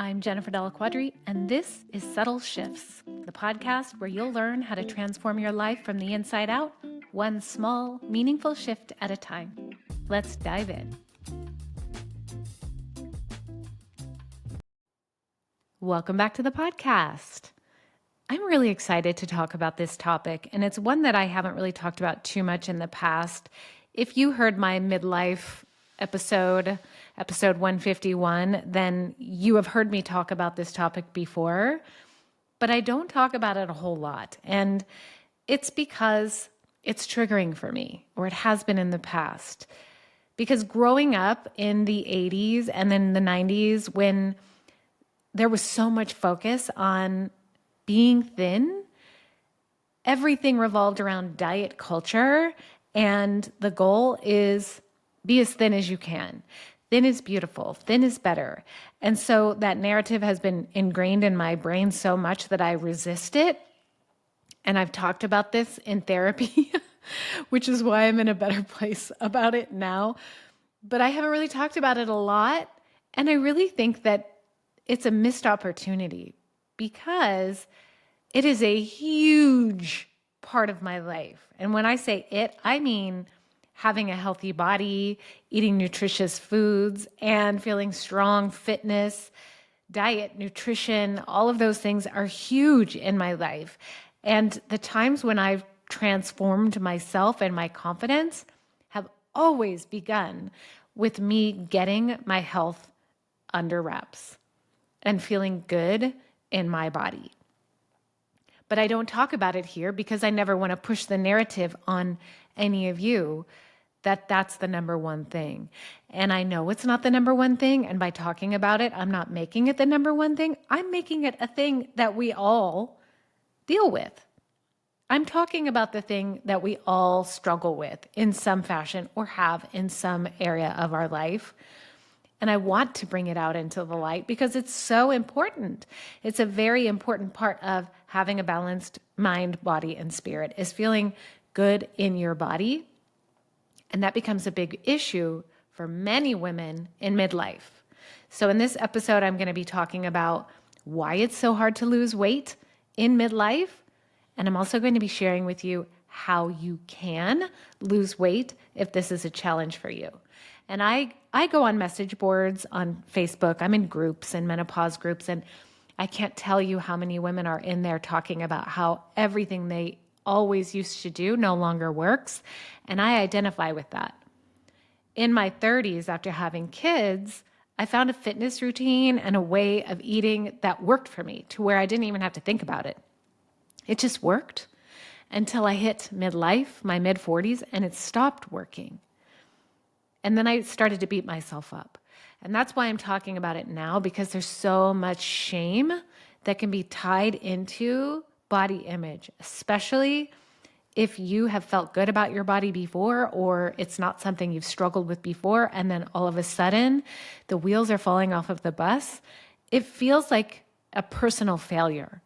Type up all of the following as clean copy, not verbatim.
I'm Jennifer Della Quadri, and this is Subtle Shifts, the podcast where you'll learn how to transform your life from the inside out, one small, meaningful shift at a time. Let's dive in. Welcome back to the podcast. I'm really excited to talk about this topic, and it's one that I haven't really talked about too much in the past. If you heard my midlife episode 151, then you have heard me talk about this topic before, but I don't talk about it a whole lot. And it's because it's triggering for me, or it has been in the past. Because growing up in the 80s and then the 90s, when there was so much focus on being thin, everything revolved around diet culture, and the goal is be as thin as you can. Thin is beautiful, thin is better. And so that narrative has been ingrained in my brain so much that I resist it. And I've talked about this in therapy, which is why I'm in a better place about it now. But I haven't really talked about it a lot. And I really think that it's a missed opportunity because it is a huge part of my life. And when I say it, I mean having a healthy body, eating nutritious foods, and feeling strong, fitness, diet, nutrition, all of those things are huge in my life. And the times when I've transformed myself and my confidence have always begun with me getting my health under wraps and feeling good in my body. But I don't talk about it here because I never want to push the narrative on any of you that that's the number one thing. And I know it's not the number one thing. And by talking about it, I'm not making it the number one thing. I'm making it a thing that we all deal with. I'm talking about the thing that we all struggle with in some fashion or have in some area of our life. And I want to bring it out into the light because it's so important. It's a very important part of having a balanced mind, body, and spirit is feeling good in your body. And that becomes a big issue for many women in midlife. So in this episode, I'm going to be talking about why it's so hard to lose weight in midlife. And I'm also going to be sharing with you how you can lose weight if this is a challenge for you. And I go on message boards on Facebook. I'm in groups and menopause groups, and I can't tell you how many women are in there talking about how everything they always used to do no longer works. And I identify with that. In my 30s, after having kids, I found a fitness routine and a way of eating that worked for me to where I didn't even have to think about it. It just worked until I hit midlife, my mid-40s, and it stopped working. And then I started to beat myself up. And that's why I'm talking about it now, because there's so much shame that can be tied into body image, especially if you have felt good about your body before, or it's not something you've struggled with before, and then all of a sudden the wheels are falling off of the bus. It feels like a personal failure.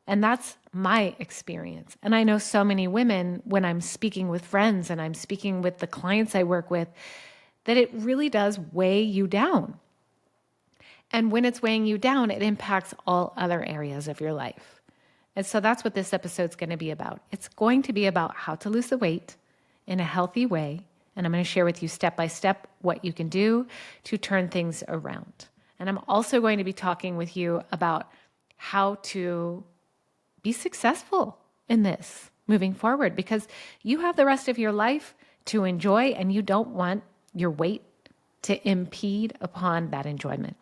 And that's my experience. And I know so many women when I'm speaking with friends and I'm speaking with the clients I work with, that it really does weigh you down. And when it's weighing you down, it impacts all other areas of your life. And so that's what this episode's going to be about. It's going to be about how to lose the weight in a healthy way. And I'm going to share with you step by step what you can do to turn things around. And I'm also going to be talking with you about how to be successful in this moving forward, because you have the rest of your life to enjoy and you don't want your weight to impede upon that enjoyment.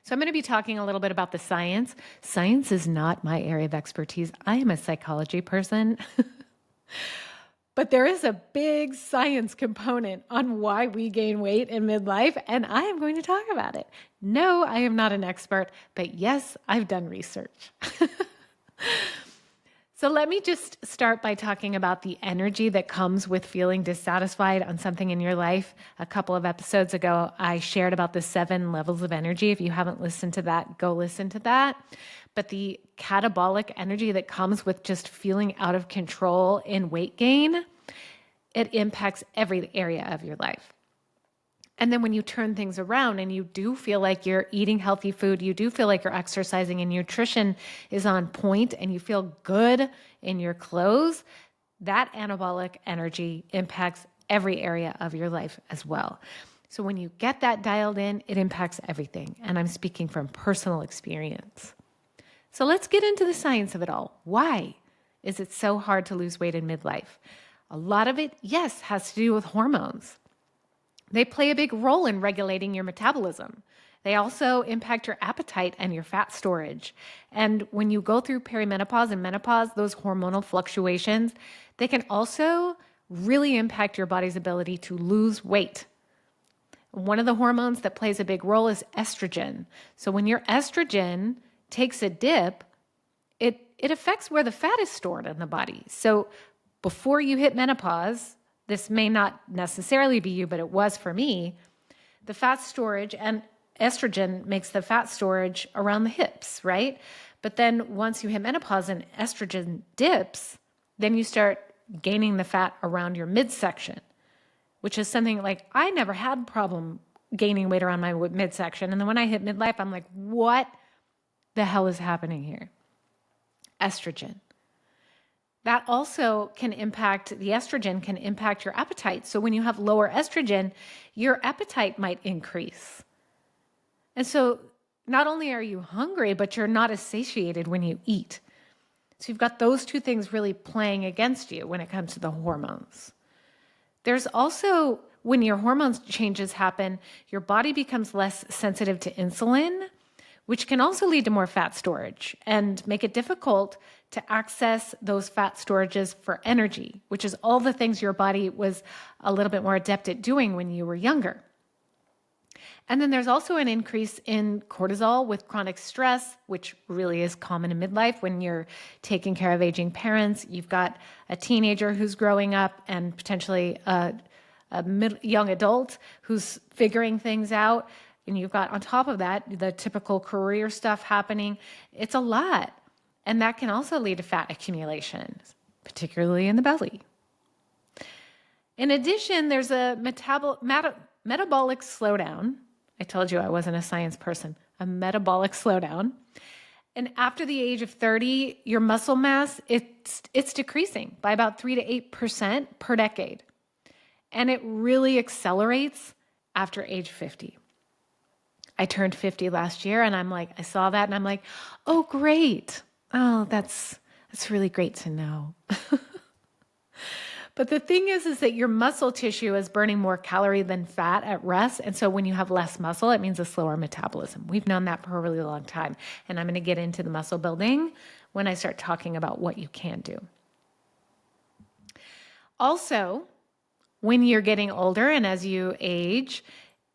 So I'm going to be talking a little bit about the science. Science is not my area of expertise. I am a psychology person. But there is a big science component on why we gain weight in midlife, and I am going to talk about it. No, I am not an expert, but yes, I've done research. So let me just start by talking about the energy that comes with feeling dissatisfied on something in your life. A couple of episodes ago, I shared about the 7 levels of energy. If you haven't listened to that, go listen to that. But the catabolic energy that comes with just feeling out of control in weight gain, it impacts every area of your life. And then when you turn things around and you do feel like you're eating healthy food, you do feel like you're exercising and nutrition is on point and you feel good in your clothes, that anabolic energy impacts every area of your life as well. So when you get that dialed in, it impacts everything. And I'm speaking from personal experience. So let's get into the science of it all. Why is it so hard to lose weight in midlife? A lot of it, yes, has to do with hormones. They play a big role in regulating your metabolism. They also impact your appetite and your fat storage. And when you go through perimenopause and menopause, those hormonal fluctuations, they can also really impact your body's ability to lose weight. One of the hormones that plays a big role is estrogen. So when your estrogen takes a dip, it affects where the fat is stored in the body. So before you hit menopause, this may not necessarily be you, but it was for me, the fat storage, and estrogen makes the fat storage around the hips, right? But then once you hit menopause and estrogen dips, then you start gaining the fat around your midsection, which is something like I never had problem gaining weight around my midsection. And then when I hit midlife, I'm like, what the hell is happening here? Estrogen. That also can impact, the estrogen can impact your appetite. So when you have lower estrogen, your appetite might increase. And so not only are you hungry, but you're not as satiated when you eat. So you've got those two things really playing against you when it comes to the hormones. There's also, when your hormones changes happen, your body becomes less sensitive to insulin, which can also lead to more fat storage and make it difficult to access those fat storages for energy, which is all the things your body was a little bit more adept at doing when you were younger. And then there's also an increase in cortisol with chronic stress, which really is common in midlife when you're taking care of aging parents. You've got a teenager who's growing up and potentially a young adult who's figuring things out. And you've got on top of that, the typical career stuff happening. It's a lot. And that can also lead to fat accumulation, particularly in the belly. In addition, there's a metabolic slowdown. I told you I wasn't a science person. A metabolic slowdown. And after the age of 30, your muscle mass, it's decreasing by about 3 to 8% per decade. And it really accelerates after age 50. I turned 50 last year and I saw that and I'm like, oh, great. Oh, that's really great to know. But the thing is that your muscle tissue is burning more calorie than fat at rest. And so when you have less muscle, it means a slower metabolism. We've known that for a really long time. And I'm going to get into the muscle building when I start talking about what you can do. Also, when you're getting older and as you age,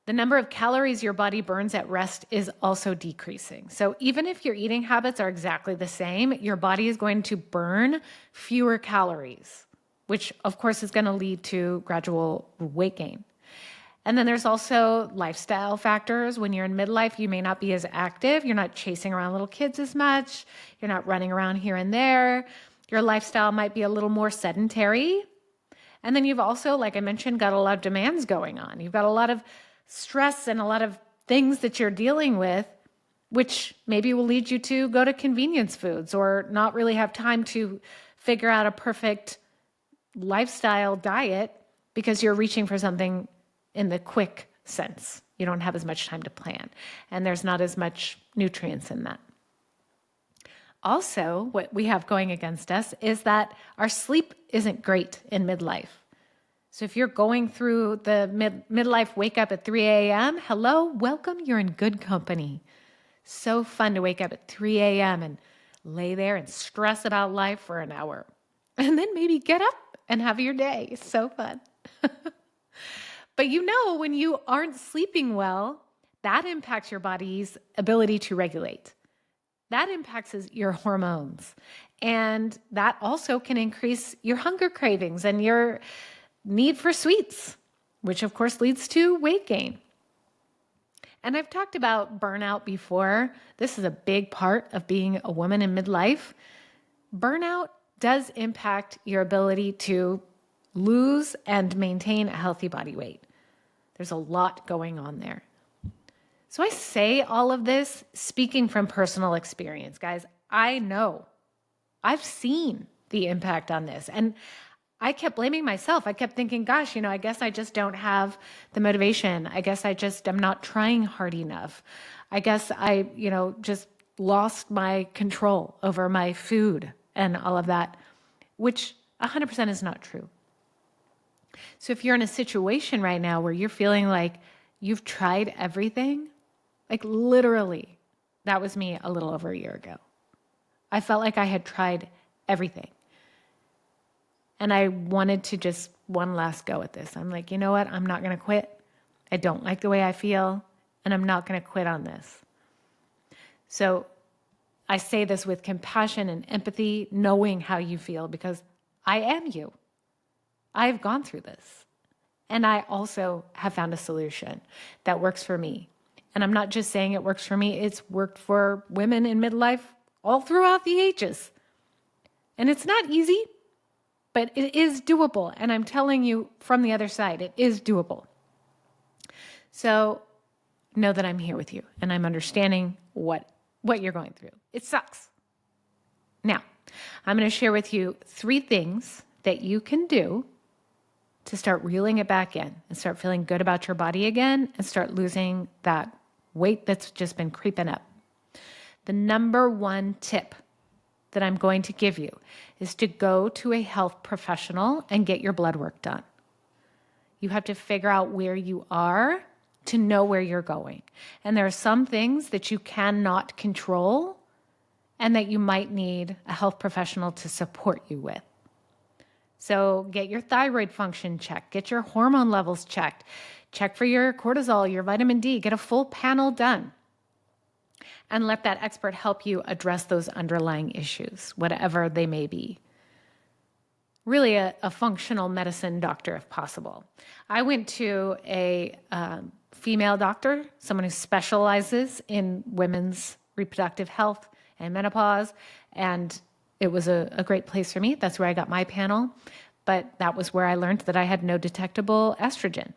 the number of calories your body burns at rest is also decreasing. So even if your eating habits are exactly the same, your body is going to burn fewer calories, which of course is going to lead to gradual weight gain. And then there's also lifestyle factors. When you're in midlife, you may not be as active. You're not chasing around little kids as much. You're not running around here and there. Your lifestyle might be a little more sedentary. And then you've also, like I mentioned, got a lot of demands going on. You've got a lot of stress and a lot of things that you're dealing with, which maybe will lead you to go to convenience foods or not really have time to figure out a perfect lifestyle diet because you're reaching for something in the quick sense. You don't have as much time to plan, and there's not as much nutrients in that. Also, what we have going against us is that our sleep isn't great in midlife. So if you're going through the midlife wake up at 3 a.m., hello, welcome, you're in good company. So fun to wake up at 3 a.m. and lay there and stress about life for an hour. And then maybe get up and have your day. It's so fun. But when you aren't sleeping well, that impacts your body's ability to regulate. That impacts your hormones. And that also can increase your hunger cravings and your need for sweets, which of course leads to weight gain. And I've talked about burnout before. This is a big part of being a woman in midlife. Burnout does impact your ability to lose and maintain a healthy body weight. There's a lot going on there. So I say all of this speaking from personal experience, guys. I know. I've seen the impact on this. And I kept blaming myself. I kept thinking, gosh, I guess I just don't have the motivation. I guess I just am not trying hard enough. I guess I, just lost my control over my food and all of that, which 100% is not true. So if you're in a situation right now where you're feeling like you've tried everything, like literally, that was me a little over a year ago. I felt like I had tried everything. And I wanted to just one last go at this. I'm like, you know what? I'm not going to quit. I don't like the way I feel, and I'm not going to quit on this. So I say this with compassion and empathy, knowing how you feel, because I am you. I've gone through this. And I also have found a solution that works for me. And I'm not just saying it works for me, it's worked for women in midlife all throughout the ages. And it's not easy, but it is doable. And I'm telling you from the other side, it is doable. So know that I'm here with you and I'm understanding what you're going through. It sucks. Now, I'm going to share with you 3 things that you can do to start reeling it back in and start feeling good about your body again and start losing that weight that's just been creeping up. The number 1 tip that I'm going to give you is to go to a health professional and get your blood work done. You have to figure out where you are to know where you're going. And there are some things that you cannot control and that you might need a health professional to support you with. So get your thyroid function checked, get your hormone levels checked, check for your cortisol, your vitamin D, get a full panel done. And let that expert help you address those underlying issues, whatever they may be. Really a functional medicine doctor if possible. I went to a female doctor, someone who specializes in women's reproductive health and menopause, and it was a great place for me. That's where I got my panel, but that was where I learned that I had no detectable estrogen.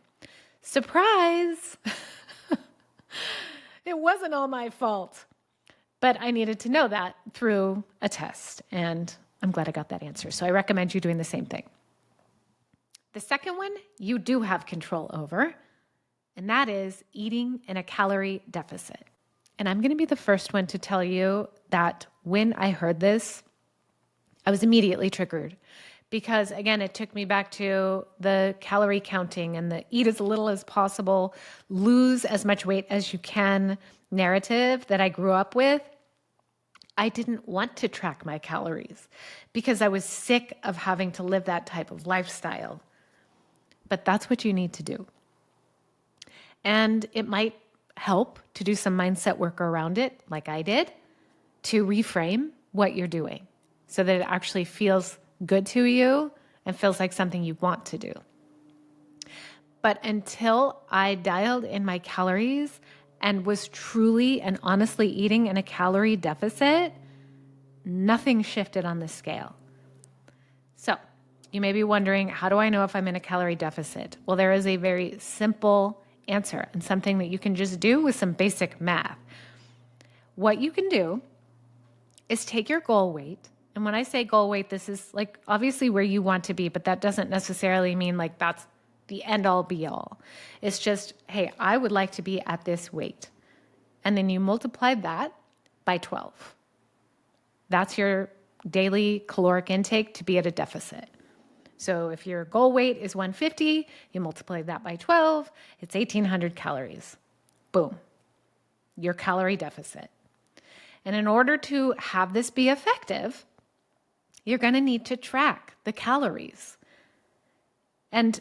Surprise! It wasn't all my fault, but I needed to know that through a test, and I'm glad I got that answer. So I recommend you doing the same thing. The second one you do have control over, and that is eating in a calorie deficit. And I'm going to be the first one to tell you that when I heard this, I was immediately triggered because, again, it took me back to the calorie counting and the eat as little as possible, lose as much weight as you can narrative that I grew up with. I didn't want to track my calories because I was sick of having to live that type of lifestyle. But that's what you need to do. And it might help to do some mindset work around it, like I did, to reframe what you're doing so that it actually feels good to you and feels like something you want to do. But until I dialed in my calories and was truly and honestly eating in a calorie deficit, nothing shifted on the scale. So you may be wondering, how do I know if I'm in a calorie deficit? Well, there is a very simple answer and something that you can just do with some basic math. What you can do is take your goal weight. And when I say goal weight, this is like obviously where you want to be, but that doesn't necessarily mean like that's the end all be all. It's just, hey, I would like to be at this weight. And then you multiply that by 12. That's your daily caloric intake to be at a deficit. So if your goal weight is 150, you multiply that by 12, it's 1,800 calories. Boom, your calorie deficit. And in order to have this be effective, you're going to need to track the calories and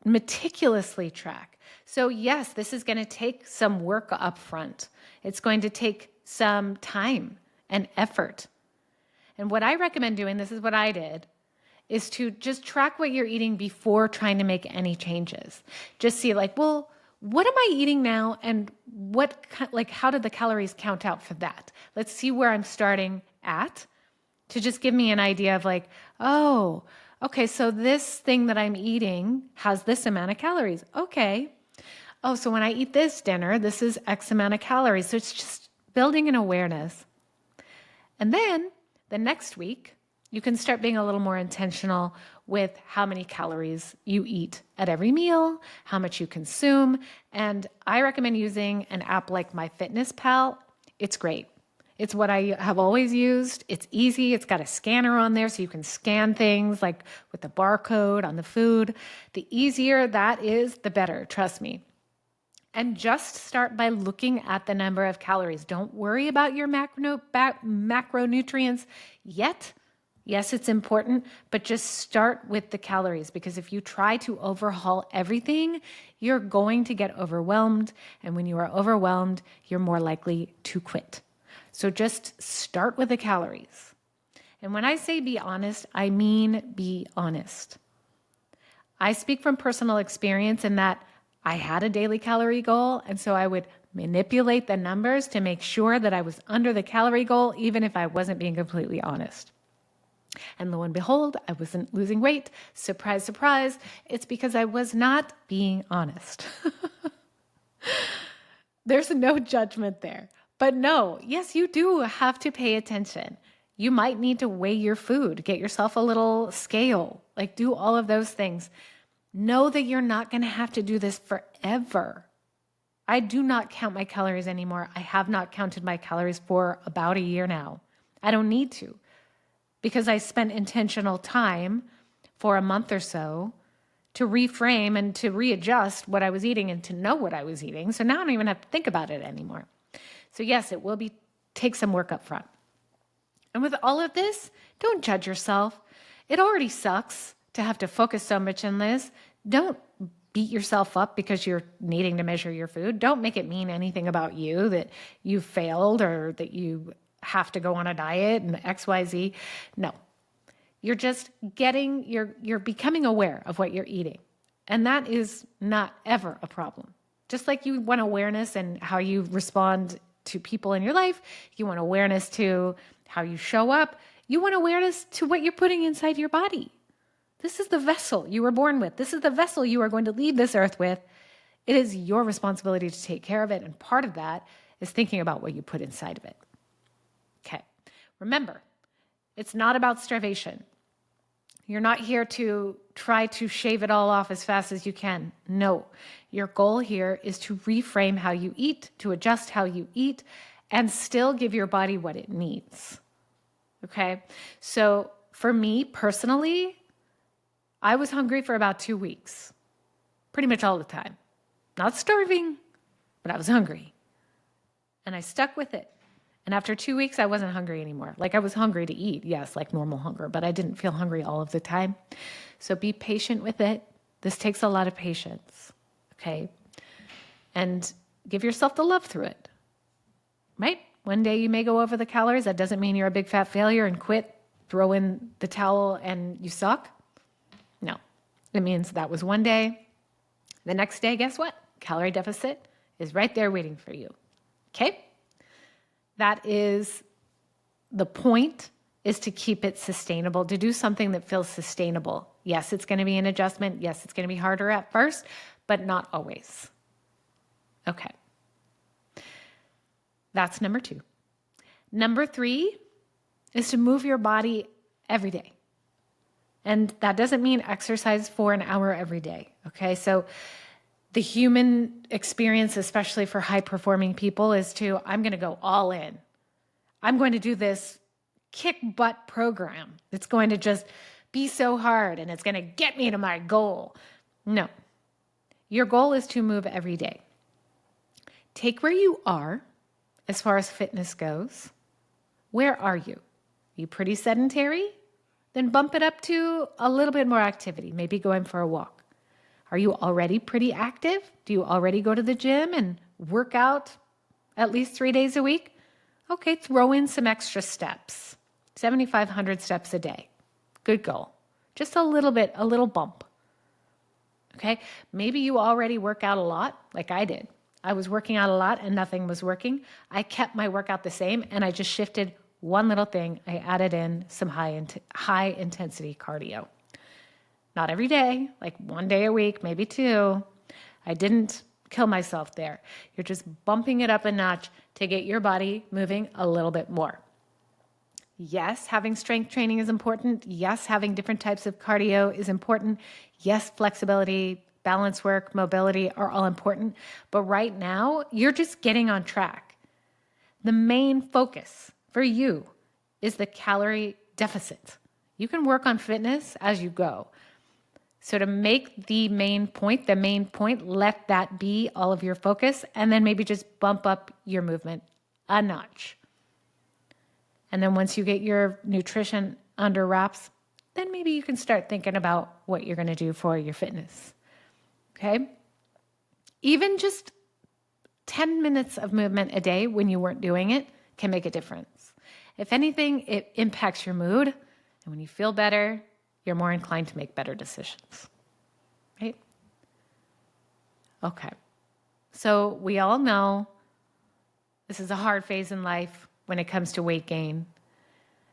meticulously track. So yes, this is going to take some work up front. It's going to take some time and effort. And what I recommend doing, this is what I did, is to just track what you're eating before trying to make any changes. Just see like, well, what am I eating now and how did the calories count out for that? Let's see where I'm starting at to just give me an idea of like, oh, okay, so this thing that I'm eating has this amount of calories. Okay, oh, so when I eat this dinner, this is X amount of calories. So it's just building an awareness. And then the next week, you can start being a little more intentional with how many calories you eat at every meal, how much you consume. And I recommend using an app like MyFitnessPal. It's great. It's what I have always used. It's easy. It's got a scanner on there so you can scan things like with the barcode on the food. The easier that is, the better. Trust me. And just start by looking at the number of calories. Don't worry about your macronutrients yet. Yes, it's important, but just start with the calories, because if you try to overhaul everything, you're going to get overwhelmed. And when you are overwhelmed, you're more likely to quit. So just start with the calories. And when I say be honest, I mean be honest. I speak from personal experience in that I had a daily calorie goal, and so I would manipulate the numbers to make sure that I was under the calorie goal, even if I wasn't being completely honest. And lo and behold, I wasn't losing weight. Surprise, surprise. It's because I was not being honest. There's no judgment there. But no, yes, you do have to pay attention. You might need to weigh your food, get yourself a little scale, like do all of those things. Know that you're not going to have to do this forever. I do not count my calories anymore. I have not counted my calories for about a year now. I don't need to, because I spent intentional time for a month or so to reframe and to readjust what I was eating and to know what I was eating. So now I don't even have to think about it anymore. So yes, it will take some work up front. And with all of this, don't judge yourself. It already sucks to have to focus so much on this. Don't beat yourself up because you're needing to measure your food. Don't make it mean anything about you, that you failed or that you have to go on a diet and XYZ. No, you're just you're becoming aware of what you're eating. And that is not ever a problem. Just like you want awareness and how you respond to people in your life, you want awareness to how you show up, you want awareness to what you're putting inside your body. This is the vessel you were born with. This is the vessel you are going to leave this earth with. It is your responsibility to take care of it. And part of that is thinking about what you put inside of it. Okay. Remember, it's not about starvation. You're not here to try to shave it all off as fast as you can. No, your goal here is to reframe how you eat, to adjust how you eat, and still give your body what it needs. Okay? So for me personally, I was hungry for about 2 weeks, pretty much all the time. Not starving, but I was hungry. And I stuck with it. And after 2 weeks, I wasn't hungry anymore. Like I was hungry to eat, yes, like normal hunger, but I didn't feel hungry all of the time. So be patient with it. This takes a lot of patience, okay? And give yourself the love through it, right? One day you may go over the calories. That doesn't mean you're a big fat failure and quit, throw in the towel and you suck. No, it means that was one day. The next day, guess what? Calorie deficit is right there waiting for you, okay? That is the point, is to keep it sustainable, to do something that feels sustainable. Yes, it's going to be an adjustment. Yes, it's going to be harder at first, but not always. Okay. That's number 2. Number 3 is to move your body every day. And that doesn't mean exercise for an hour every day. Okay. So the human experience, especially for high-performing people, is I'm going to go all in. I'm going to do this kick-butt program. It's going to just be so hard, and it's going to get me to my goal. No. Your goal is to move every day. Take where you are as far as fitness goes. Where are you? Are you pretty sedentary? Then bump it up to a little bit more activity, maybe going for a walk. Are you already pretty active? Do you already go to the gym and work out at least 3 days a week? Okay, throw in some extra steps. 7,500 steps a day. Good goal. Just a little bit, a little bump. Okay, maybe you already work out a lot like I did. I was working out a lot and nothing was working. I kept my workout the same and I just shifted one little thing. I added in some high intensity cardio. Not every day, like 1 day a week, maybe 2. I didn't kill myself there. You're just bumping it up a notch to get your body moving a little bit more. Yes, having strength training is important. Yes, having different types of cardio is important. Yes, flexibility, balance work, mobility are all important. But right now, you're just getting on track. The main focus for you is the calorie deficit. You can work on fitness as you go. So to make the main point, let that be all of your focus, and then maybe just bump up your movement a notch. And then once you get your nutrition under wraps, then maybe you can start thinking about what you're going to do for your fitness. Okay? Even just 10 minutes of movement a day when you weren't doing it can make a difference. If anything, it impacts your mood. And when you feel better, you're more inclined to make better decisions. Right? Okay. So we all know this is a hard phase in life when it comes to weight gain.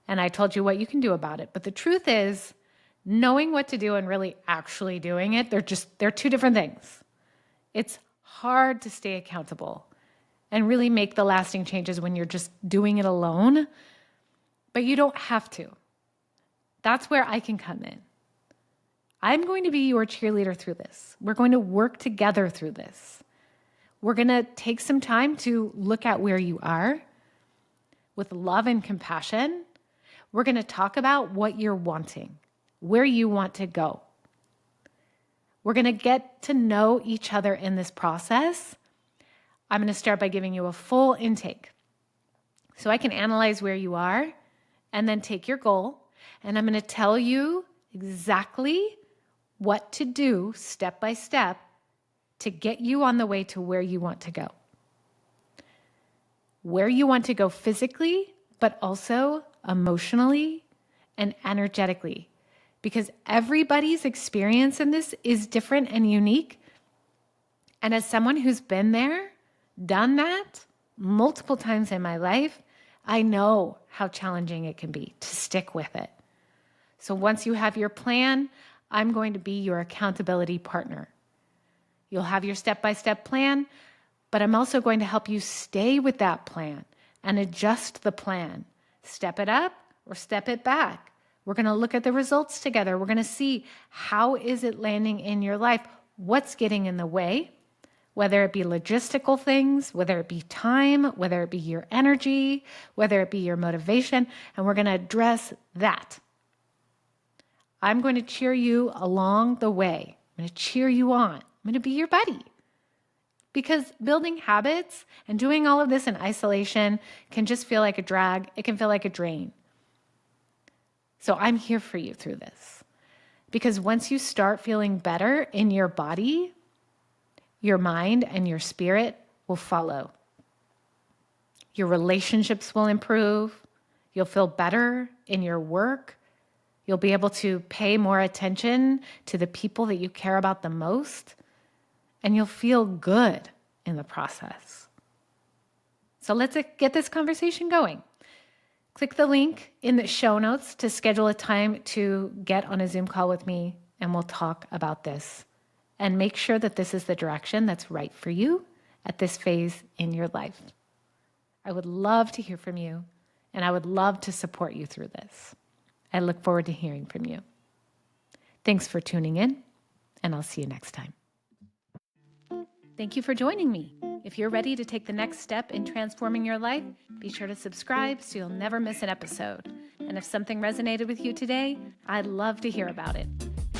And I told you what you can do about it. But the truth is, knowing what to do and really actually doing it, they're two different things. It's hard to stay accountable and really make the lasting changes when you're just doing it alone, but you don't have to. That's where I can come in. I'm going to be your cheerleader through this. We're going to work together through this. We're going to take some time to look at where you are with love and compassion. We're going to talk about what you're wanting, where you want to go. We're going to get to know each other in this process. I'm going to start by giving you a full intake so I can analyze where you are and then take your goal. And I'm going to tell you exactly what to do step by step to get you on the way to where you want to go. Where you want to go physically, but also emotionally and energetically. Because everybody's experience in this is different and unique. And as someone who's been there, done that multiple times in my life, I know how challenging it can be to stick with it. So once you have your plan, I'm going to be your accountability partner. You'll have your step-by-step plan, but I'm also going to help you stay with that plan and adjust the plan. Step it up or step it back. We're going to look at the results together. We're going to see how is it landing in your life, what's getting in the way, whether it be logistical things, whether it be time, whether it be your energy, whether it be your motivation, and we're going to address that. I'm going to cheer you along the way. I'm going to cheer you on. I'm going to be your buddy. Because building habits and doing all of this in isolation can just feel like a drag. It can feel like a drain. So I'm here for you through this. Because once you start feeling better in your body, your mind and your spirit will follow. Your relationships will improve. You'll feel better in your work. You'll be able to pay more attention to the people that you care about the most. And you'll feel good in the process. So let's get this conversation going. Click the link in the show notes to schedule a time to get on a Zoom call with me, and we'll talk about this. And make sure that this is the direction that's right for you at this phase in your life. I would love to hear from you, and I would love to support you through this. I look forward to hearing from you. Thanks for tuning in, and I'll see you next time. Thank you for joining me. If you're ready to take the next step in transforming your life, be sure to subscribe so you'll never miss an episode. And if something resonated with you today, I'd love to hear about it.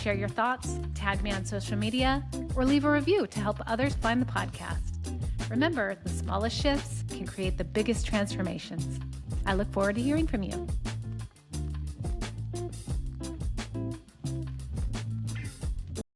Share your thoughts, tag me on social media, or leave a review to help others find the podcast. Remember, the smallest shifts can create the biggest transformations. I look forward to hearing from you.